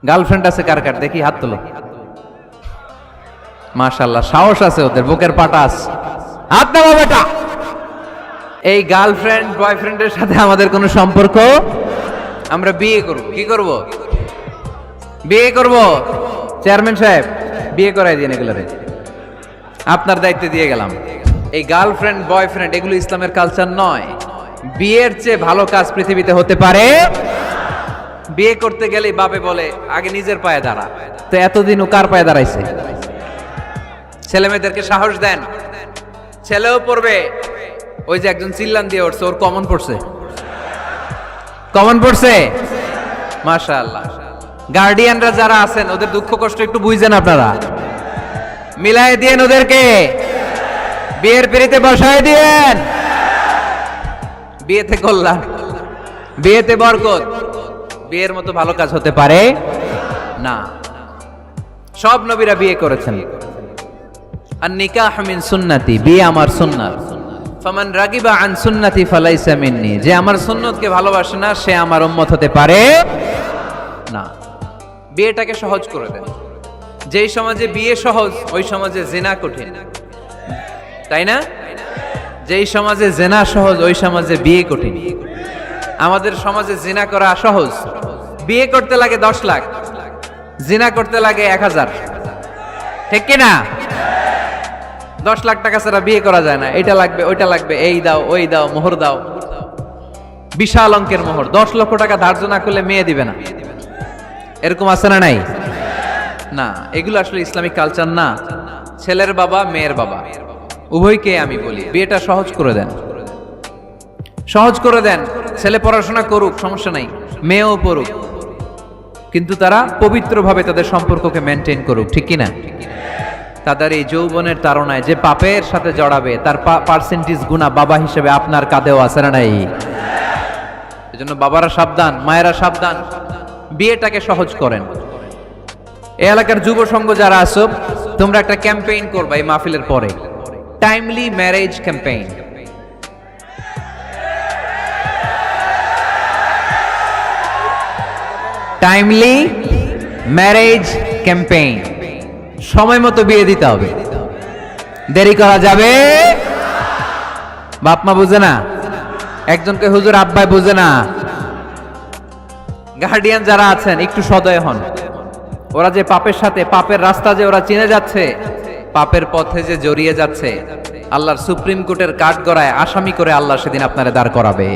Girlfriend আছে কার কার দেখি হাত তোলো। মাশাআল্লাহ, সাহস আছে ওদের, বুকের পাটা আছে। হাত নামাও বেটা। এই গার্লফ্রেন্ড বয়ফ্রেন্ডের সাথে আমাদের কোনো সম্পর্ক, আমরা বিয়ে করব। কি করব? বিয়ে করব। চেয়ারম্যান সাহেব বিয়ে করাই দিন এগুলোরে, আপনার দায়িত্বে দিয়ে গেলাম। এই গার্লফ্রেন্ড বয়ফ্রেন্ড এগুলো ইসলামের কালচার নয়। বিয়ের চেয়ে ভালো কাজ পৃথিবীতে হতে পারে। বিয়ে করতে গেলেই বাপে বলে আগে নিজের পায়ে দাঁড়া। তো এতদিন ও কার পায়ে দাঁড়াইছে? ছেলে মেয়েদেরকে সাহস দেন, ছেলেও পড়বে। ওই যে একজন চিল্লান দিয়ে উঠছে, ওর কমন পড়ছে, কমন পড়ছে। মাশাআল্লাহ। গার্ডিয়ানরা যারা আছেন ওদের দুঃখ কষ্ট একটু বুঝছেন আপনারা, মিলাই দিয়েন ওদেরকে, বিয়ের পিড়িতে বসায় দিয়েন। বিয়েতে কল্যাণ, বিয়েতে বরকত। বিয়ের মতো ভালো কাজ হতে পারে না। সব নবীরা বিয়ে করেছেন। আর নিকাহ মিন সুন্নতি, বিয়ে আমার সুন্নাত। ফামান রাগিবা আন সুন্নতি ফালাইসা মিন্নি, যে আমার সুন্নতকে ভালোবাসে না সে আমার উম্মত হতে পারে না। বিয়েটাকে সহজ করে দেন। যেই সমাজে বিয়ে সহজ ওই সমাজে জিনা কঠিন, তাই না? যেই সমাজে জিনা সহজ ওই সমাজে বিয়ে কঠিন। আমাদের সমাজে জিনা করা সহজ, বিয়ে করতে লাগে 10 লাখ, জিনা করতে লাগে 1000। ঠিক কি না? 10 লাখ টাকা ছাড়া বিয়ে করা যায় না। এটা লাগবে, ওইটা লাগবে, এই দাও, ওই দাও, মোহর দাও, বিশাল অঙ্কের মোহর। 10 লক্ষ টাকা ধার্য না করলে মেয়ে দিবে না। এরকম আছে না নাই? না, এগুলো আসলে ইসলামিক কালচার না। ছেলের বাবা মেয়ের বাবা উভয়কে আমি বলি বিয়েটা সহজ করে দেন, সহজ করে দেন। ছেলে পড়াশোনা করুক, সমস্যা নাই, মেয়েও পড়ুক, কিন্তু তারা পবিত্রভাবে তাদের সম্পর্ককে মেনটেন করুক। ঠিক কিনা? তাদের এই যৌবনের তাড়নায় যে পাপের সাথে জড়াবে তার পার্সেন্টেজ গুণা বাবা হিসেবে আপনার কাঁধেও আছে না নাই? এজন্য বাবারা সাবধান, মায়েরা সাবধান, বিয়েটাকে সহজ করেন। এই এলাকার যুব সংঘ যারা আছো, তোমরা একটা ক্যাম্পেইন করবা এই মাহফিলের পরে, timely marriage campaign. Timely marriage campaign. সময় মতো বিয়ে দিতে হবে, দেরি করা যাবে। বাপ মা বুঝে না, একজনকে হুজুর আব্বাই বুঝে না। গার্ডিয়ান যারা আছেন একটু সদয় হন। ওরা যে পাপের সাথে, পাপের রাস্তা যে ওরা চিনে যাচ্ছে, পাপের পথে যে জড়িয়ে যাচ্ছে, আল্লাহর সুপ্রিম কোর্টের কাঠগড়ায় আসামি করে আল্লাহ সেদিন আপনারে দাঁড় করাবে।